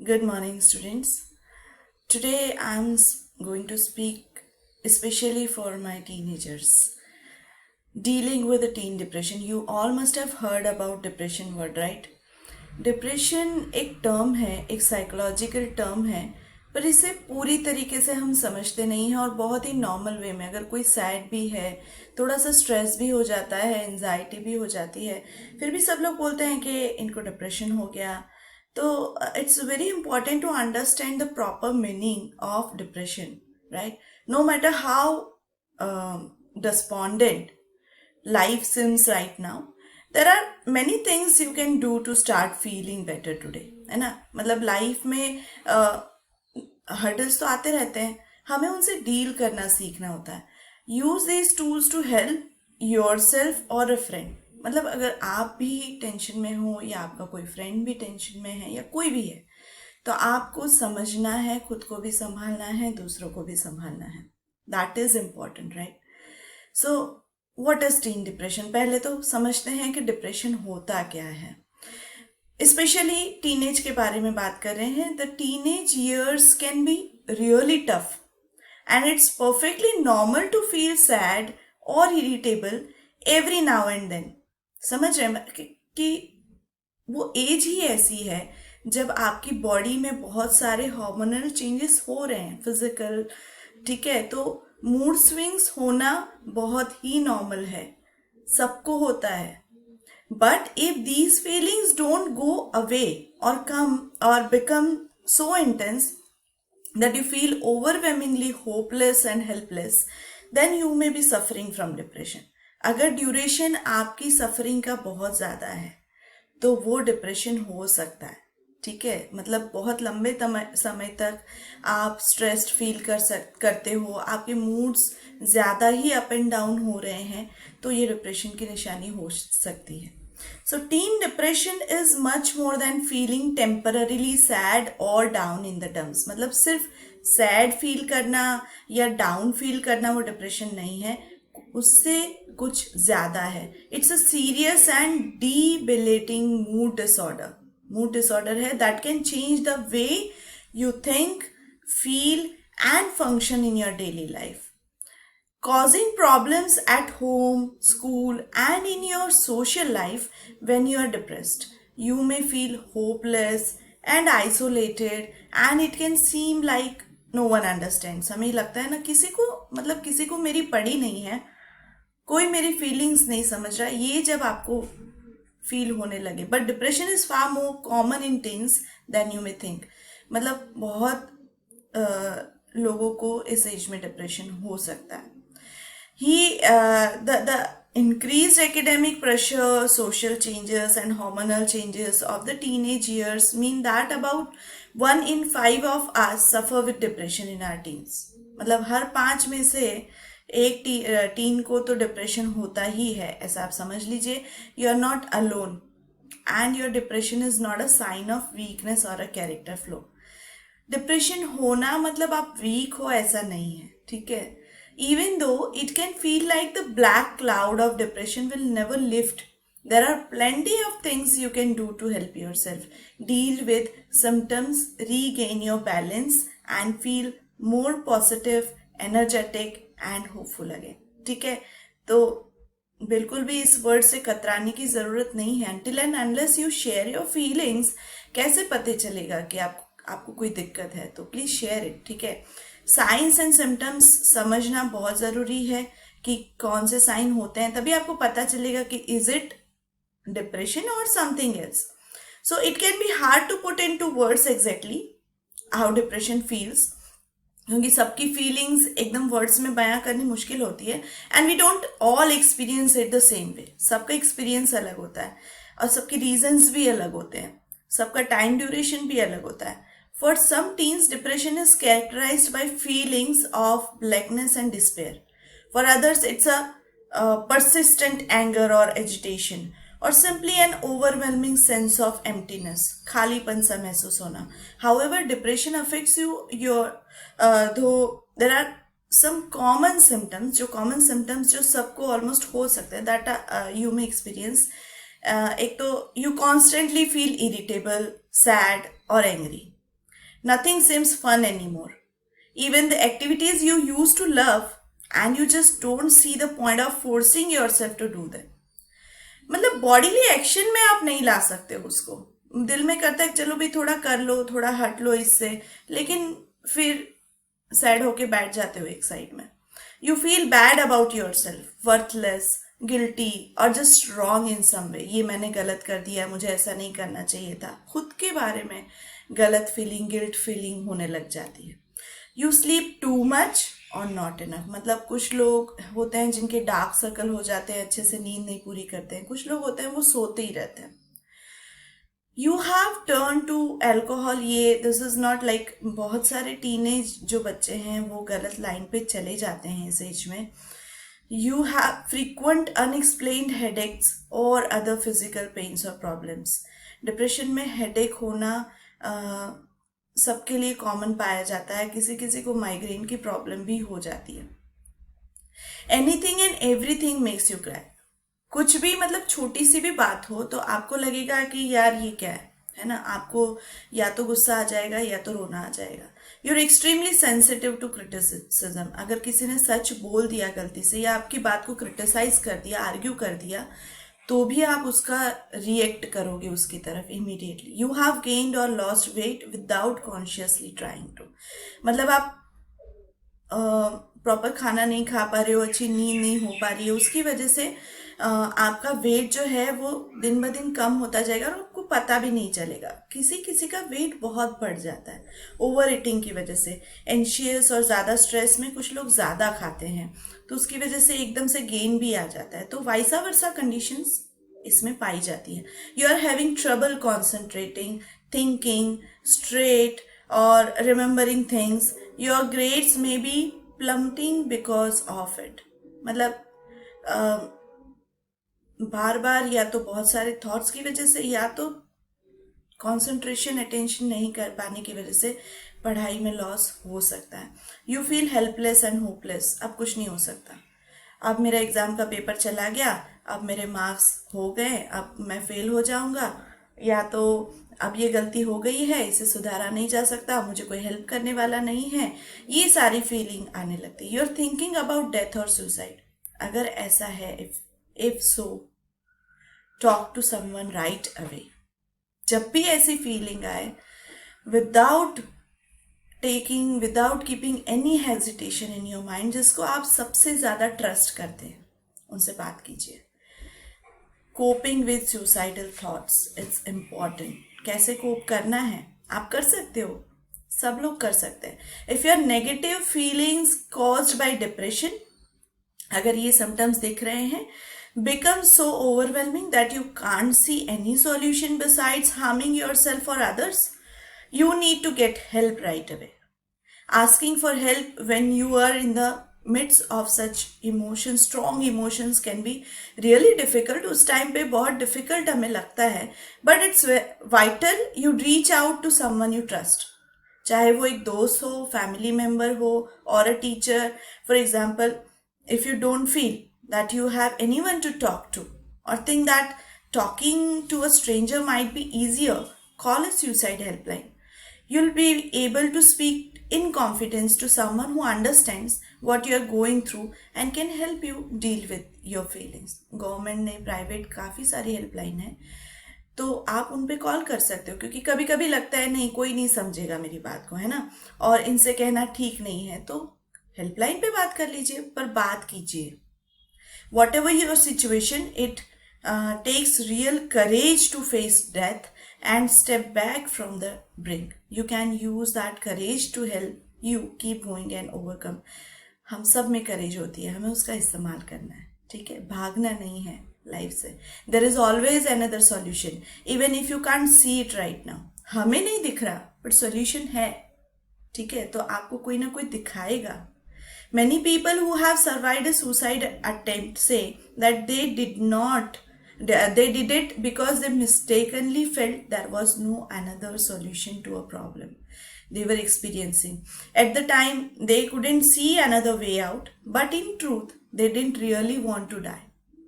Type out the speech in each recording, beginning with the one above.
Good morning, students. Today going to speak especially for my teenagers. Dealing with the teen depression. You all must have heard about depression word, right? Depression एक term है, एक psychological term है, पर इसे पूरी तरीके से हम समझते नहीं हैं और बहुत ही नॉर्मल वे में अगर कोई सैड भी है, थोड़ा सा स्ट्रेस भी हो जाता है, एंजाइटी भी हो जाती है, फिर भी सब लोग बोलते हैं कि इनको डिप्रेशन हो गया. तो it's very important to understand the proper meaning of depression, right? No matter how despondent life seems right now, there are many things you can do to start feeling better today, है ना? मतलब life में hurdles तो आते रहते हैं, हमें उनसे डील करना सीखना होता है. Use these tools to help yourself or a friend. मतलब अगर आप भी टेंशन में हो या आपका कोई फ्रेंड भी टेंशन में है या कोई भी है, तो आपको समझना है, खुद को भी संभालना है, दूसरों को भी संभालना है. That is important, right? So what is tin depression? पहले तो समझते हैं कि डिप्रेशन होता क्या है. स्पेशली टीनेज के बारे में बात कर रहे हैं. The teenage years can be really tough and it's perfectly normal to feel sad और irritable every now and then. समझ रहे हैं कि वो एज ही ऐसी है जब आपकी बॉडी में बहुत सारे हार्मोनल चेंजेस हो रहे हैं, फिजिकल, ठीक है? तो मूड स्विंग्स होना बहुत ही नॉर्मल है, सबको होता है. But if these feelings don't go away और कम और become so intense that you feel overwhelmingly hopeless and helpless, then you may be suffering from depression. अगर ड्यूरेशन आपकी सफरिंग का बहुत ज़्यादा है तो वो डिप्रेशन हो सकता है, ठीक है? मतलब बहुत लंबे समय तक आप स्ट्रेस्ड फील करते हो, आपके मूड्स ज़्यादा ही अप एंड डाउन हो रहे हैं, तो ये डिप्रेशन की निशानी हो सकती है. So teen depression is much more than feeling temporarily sad or down in the dumps. मतलब सिर्फ सैड फील करना या डाउन फील करना वो डिप्रेशन नहीं है, उससे कुछ ज्यादा है. It's a serious and debilitating mood disorder है that can change the way you think, feel and function in your daily life, causing problems at home, school, and in your social life. When you are depressed, you may feel hopeless and isolated, and it can seem like no one understands. हमें लगता है ना, किसी को मेरी पड़ी नहीं है, कोई मेरी फीलिंग्स नहीं समझ रहा, ये जब आपको फील होने लगे. But depression is far more common in teens than you may think. मतलब बहुत लोगों को इस एज में डिप्रेशन हो सकता है. The increased academic pressure, social changes and hormonal changes of the teenage years mean that about 1 in 5 of us suffer with depression in our teens. मतलब हर 5 में से एक टीन को तो डिप्रेशन होता ही है, ऐसा आप समझ लीजिए. You are not alone and your depression is not a sign of weakness or a character flow. Depression होना मतलब आप वीक हो ऐसा नहीं है, ठीक है? Even though it can feel like the black cloud of depression will never lift, there are plenty of things you can do to help yourself deal with symptoms, regain your balance and feel more positive, energetic and hopeful again. ठीक है? तो बिल्कुल भी इस word से कतराने की जरूरत नहीं है. Until and unless you share your feelings, कैसे पता चलेगा कि आपको कोई दिक्कत है? तो प्लीज शेयर इट, ठीक है? साइंस एंड सिम्टम्स समझना बहुत ज़रूरी है कि कौन से साइन होते हैं, तभी आपको पता चलेगा कि is it depression or something else. So it can be hard to put into words exactly how depression feels, क्योंकि सबकी फीलिंग्स एकदम वर्ड्स में बयां करनी मुश्किल होती है. And we don't all experience it the same way. सबका एक्सपीरियंस अलग होता है और सबके रीजन्स भी अलग होते हैं, सबका टाइम ड्यूरेशन भी अलग होता है. For some teens, depression is characterized by feelings of blackness and despair. For others, it's a persistent anger or agitation, or simply an overwhelming sense of emptiness, खालीपन सा महसूस होना. However, depression affects though there are some common symptoms जो सबको almost हो सकते हैं, that you may experience. एक तो you constantly feel irritable, sad or angry. Nothing seems fun anymore. Even the activities you used to love, and you just don't see the point of forcing yourself to do them. मतलब bodily action में आप नहीं ला सकते हो उसको. दिल में करता है चलो भाई थोड़ा कर लो, थोड़ा हट लो इससे, लेकिन फिर सैड होके बैठ जाते हो एक साइड में. You feel bad about your self, worthless, guilty और जस्ट रॉन्ग इन सम वे. ये मैंने गलत कर दिया, मुझे ऐसा नहीं करना चाहिए था. खुद के बारे में गलत फीलिंग, गिल्ट फीलिंग होने लग जाती है. यू स्लीप टू मच और नॉट इनफ. मतलब कुछ लोग होते हैं जिनके डार्क सर्कल हो जाते हैं, अच्छे से नींद नहीं पूरी करते हैं. कुछ लोग होते हैं वो सोते ही रहते हैं. You have turn to alcohol. ये दिस इज नॉट लाइक, बहुत सारे टीनेज जो बच्चे हैं वो गलत लाइन पे चले जाते हैं इस एज में. You have frequent unexplained headaches और अदर फिजिकल पेन्स और प्रॉब्लम्स. डिप्रेशन में हेडेक होना सबके लिए कॉमन पाया जाता है. किसी किसी को माइग्रेन की प्रॉब्लम भी हो जाती है. Anything and everything makes you cry. कुछ भी, मतलब छोटी सी भी बात हो तो आपको लगेगा कि यार ये क्या है ना. आपको या तो गुस्सा आ जाएगा या तो रोना आ जाएगा. You're extremely sensitive to criticism. अगर किसी ने सच बोल दिया गलती से या आपकी बात को क्रिटिसाइज कर दिया, आर्ग्यू कर दिया, तो भी आप उसका रिएक्ट करोगे उसकी तरफ immediately. You have gained or lost weight without consciously trying to. मतलब आप प्रॉपर खाना नहीं खा पा रहे हो, अच्छी नींद नहीं हो पा रही है, उसकी वजह से आपका वेट जो है वो दिन ब दिन कम होता जाएगा और आपको पता भी नहीं चलेगा. किसी किसी का वेट बहुत बढ़ जाता है ओवर ईटिंग की वजह से. एंशियस और ज़्यादा स्ट्रेस में कुछ लोग ज़्यादा खाते हैं तो उसकी वजह से एकदम से गेन भी आ जाता है. तो वाइसा वर्सा कंडीशंस इसमें पाई जाती हैं. You are having trouble concentrating, thinking straight or remembering things. Your grades may be plummeting because of it. मतलब बार बार या तो बहुत सारे थॉट्स की वजह से या तो कंसंट्रेशन, अटेंशन नहीं कर पाने की वजह से पढ़ाई में लॉस हो सकता है. You feel helpless and hopeless. अब कुछ नहीं हो सकता. अब मेरा एग्जाम का पेपर चला गया, अब मेरे मार्क्स हो गए, अब मैं फेल हो जाऊंगा, या तो अब ये गलती हो गई है, इसे सुधारा नहीं जा सकता, मुझे कोई हेल्प करने वाला नहीं है. ये सारी फीलिंग आने लगती है. You are thinking about death or suicide. अगर ऐसा है, if so talk to someone right away. जब भी ऐसी फीलिंग आए, without keeping any hesitation in your mind, जिसको आप सबसे ज्यादा ट्रस्ट करते हैं उनसे बात कीजिए. Coping with suicidal thoughts, it's important. कैसे कोप करना है आप कर सकते हो, सब लोग कर सकते हैं. If your negative feelings caused by depression, अगर ये सिम्टम्स दिख रहे हैं, become so overwhelming that you can't see any solution besides harming yourself or others, you need to get help right away. Asking for help when you are in the midst of such emotions, strong emotions, can be really difficult. उस time पे बहुत difficult हमें लगता है, but it's vital you reach out to someone you trust. चाहे वो एक दोस्त हो, फैमिली मेंबर हो और a teacher. For example, if you don't feel that you have anyone to talk to or think that talking to a stranger might be easier, call a suicide helpline. You'll be able to speak in confidence to someone who understands what you are going through and can help you deal with your feelings. Government ने private काफ़ी सारी helpline है, तो आप उन पे call कर सकते हो. क्योंकि कभी कभी लगता है नहीं, कोई नहीं समझेगा मेरी बात को, है ना, और इनसे कहना ठीक नहीं है, तो हेल्पलाइन पे बात कर लीजिए, पर बात कीजिए. Whatever your situation, it takes real courage to face death and step back from the brink. You can use that courage to help you keep going and overcome. हम सब में करेज होती है, हमें उसका इस्तेमाल करना है. ठीक है, भागना नहीं है लाइफ से. There is always another solution, even if you can't see it right now. हमें नहीं दिख रहा, but solution है. ठीक है, तो आपको कोई ना कोई दिखाएगा. Many people who have survived a suicide attempt say that they did it because they mistakenly felt there was no another solution to a problem they were experiencing. At the time, they couldn't see another way out, but in truth, they didn't really want to die.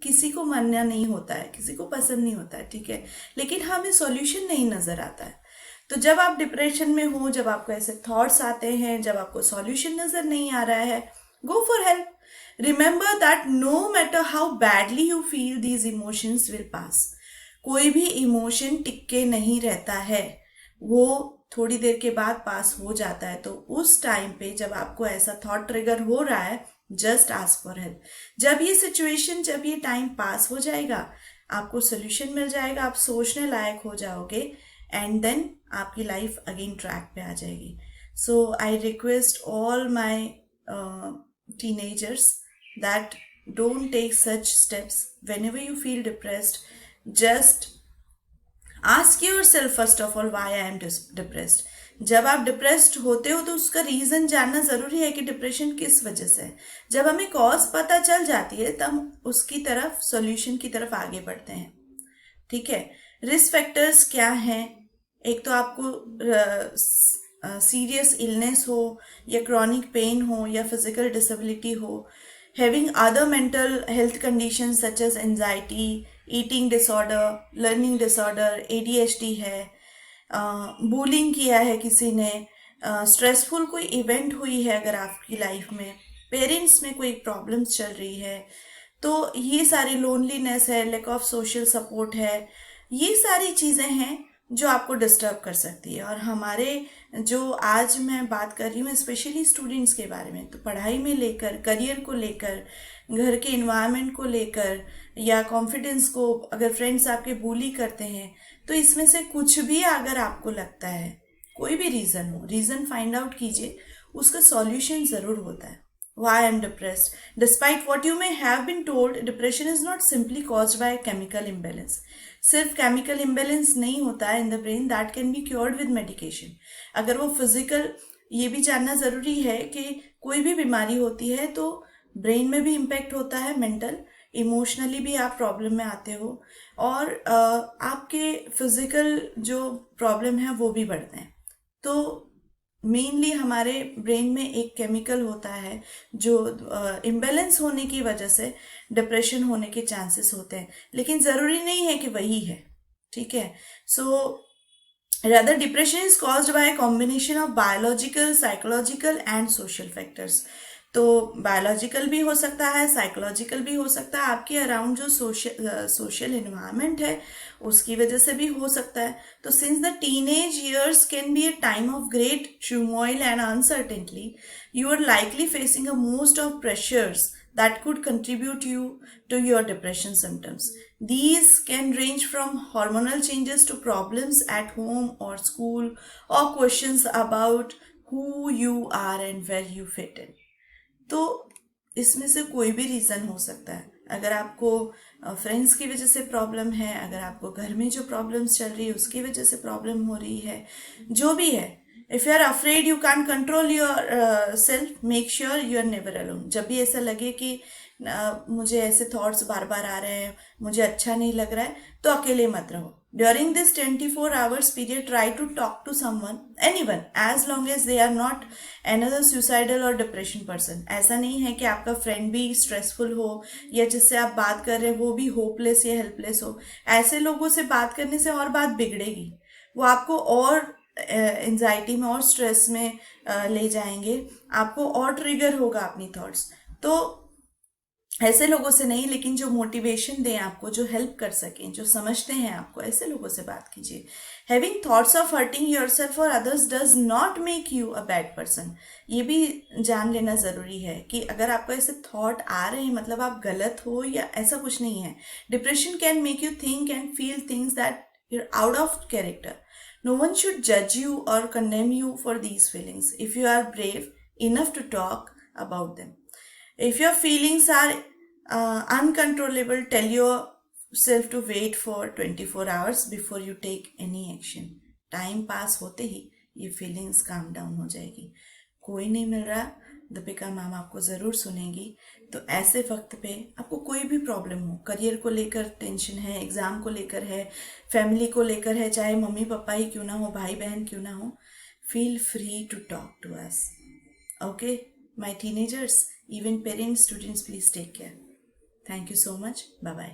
किसी को मरना नहीं होता है, किसी को पसंद नहीं होता है, ठीक है, लेकिन हमें सॉल्यूशन नहीं नजर आता है. तो जब आप डिप्रेशन में हो, जब आपको ऐसे थॉट्स आते हैं, जब आपको सॉल्यूशन नजर नहीं आ रहा है, go for help. Remember that no matter how badly you feel, these emotions will pass. कोई भी इमोशन टिक के नहीं रहता है, वो थोड़ी देर के बाद पास हो जाता है. तो उस टाइम पे जब आपको ऐसा थॉट ट्रिगर हो रहा है, जस्ट आस्क फॉर हेल्प. जब ये सिचुएशन, जब ये टाइम पास हो जाएगा, आपको सोल्यूशन मिल जाएगा, आप सोचने लायक हो जाओगे, एंड देन आपकी लाइफ अगेन ट्रैक पे आ जाएगी. So I request all my teenagers that don't take such steps. Whenever you feel depressed, just ask yourself first of all why I am depressed. जब आप डिप्रेस्ड होते हो तो उसका रीजन जानना जरूरी है कि डिप्रेशन किस वजह से है. जब हमें कॉज पता चल जाती है तब उसकी तरफ, सॉल्यूशन की तरफ आगे बढ़ते हैं. ठीक है. रिस्क फैक्टर्स क्या हैं? एक तो आपको सीरियस इलनेस हो, या क्रॉनिक पेन हो, या फिजिकल डिसेबिलिटी हो, having other mental health condition such as anxiety, eating disorder, learning disorder, ADHD है, बुलिंग किया है किसी ने, स्ट्रेसफुल कोई इवेंट हुई है अगर आपकी लाइफ में, पेरेंट्स में कोई प्रॉब्लम्स चल रही है, तो ये सारी, लोनलीनेस है, लैक ऑफ सोशल सपोर्ट है, ये सारी चीज़ें हैं जो आपको डिस्टर्ब कर सकती है. और हमारे जो आज मैं बात कर रही हूँ स्पेशली स्टूडेंट्स के बारे में, तो पढ़ाई में लेकर, करियर को लेकर, घर के इन्वायरमेंट को लेकर, या कॉन्फिडेंस को, अगर फ्रेंड्स आपके बुली करते हैं, तो इसमें से कुछ भी अगर आपको लगता है, कोई भी रीज़न हो, रीज़न फाइंड आउट कीजिए, उसका सॉल्यूशन ज़रूर होता है. Why I am depressed? Despite what you may have been told, depression is not simply caused by chemical imbalance. सिर्फ केमिकल इम्बेलेंस नहीं होता है in the brain, that can be cured with medication. अगर वो physical, ये भी जानना जरूरी है कि कोई भी बीमारी होती है तो ब्रेन में भी इम्पैक्ट होता है, मेंटल, इमोशनली भी आप प्रॉब्लम में आते हो, और आपके फिजिकल जो प्रॉब्लम है वो भी बढ़ते हैं. तो मेनली हमारे ब्रेन में एक केमिकल होता है जो इम्बेलेंस होने की वजह से डिप्रेशन होने के चांसेस होते हैं, लेकिन ज़रूरी नहीं है कि वही है. ठीक है. सो rather depression is caused by a combination of biological, psychological and social factors. तो बायोलॉजिकल भी हो सकता है, साइकोलॉजिकल भी हो सकता है, आपके अराउंड जो सोशल इन्वायरमेंट है उसकी वजह से भी हो सकता है. तो since the teenage years can be a time of great turmoil and uncertainty, you are likely facing a most of pressures that could contribute you to your depression symptoms. These can range from hormonal changes to problems at home or school, or questions about who you are and where you fit in. तो इसमें से कोई भी reason हो सकता है. अगर आपको फ्रेंड्स की वजह से प्रॉब्लम है, अगर आपको घर में जो प्रॉब्लम्स चल रही है उसकी वजह से प्रॉब्लम हो रही है, जो भी है, if you are afraid you can control yourself, make sure you are never alone. जब भी ऐसा लगे कि मुझे ऐसे थॉट्स बार बार आ रहे हैं, मुझे अच्छा नहीं लग रहा है, तो अकेले मत रहो. During this 24 hours period, try to talk to someone, anyone, as long as they are not another suicidal or depression person. ऐसा नहीं है कि आपका फ्रेंड भी स्ट्रेसफुल हो, या जिससे आप बात कर रहे हैं वो भी होपलेस या हेल्पलेस हो. ऐसे लोगों से बात करने से और बात बिगड़ेगी, वो आपको और एंजाइटी में और स्ट्रेस में ले जाएंगे, आपको और ट्रिगर होगा अपनी थॉट्स. तो ऐसे लोगों से नहीं, लेकिन जो मोटिवेशन दें आपको, जो हेल्प कर सकें, जो समझते हैं आपको, ऐसे लोगों से बात कीजिए. Having thoughts of hurting yourself और others does not make you a bad person. ये भी जान लेना ज़रूरी है कि अगर आपको ऐसे थॉट आ रहे हैं मतलब आप गलत हो, या ऐसा कुछ नहीं है. Depression can make you think and feel things that you're out of character. No one should judge you or condemn you for these feelings if you are brave enough to talk about them. If your feelings are uncontrollable, tell yourself to wait for 24 hours before you take any action. Time pass होते ही ये feelings calm down हो जाएगी. कोई नहीं मिल रहा, Deepika ma'am आपको ज़रूर सुनेंगी. तो ऐसे वक्त पे आपको कोई भी प्रॉब्लम हो, करियर को लेकर टेंशन है, एग्ज़ाम को लेकर है, फैमिली को लेकर है, चाहे मम्मी पापा ही क्यों ना हो, भाई बहन क्यों ना हो, feel free to talk to us. Okay my teenagers, even parents, students, please take care. Thank you so much. Bye bye.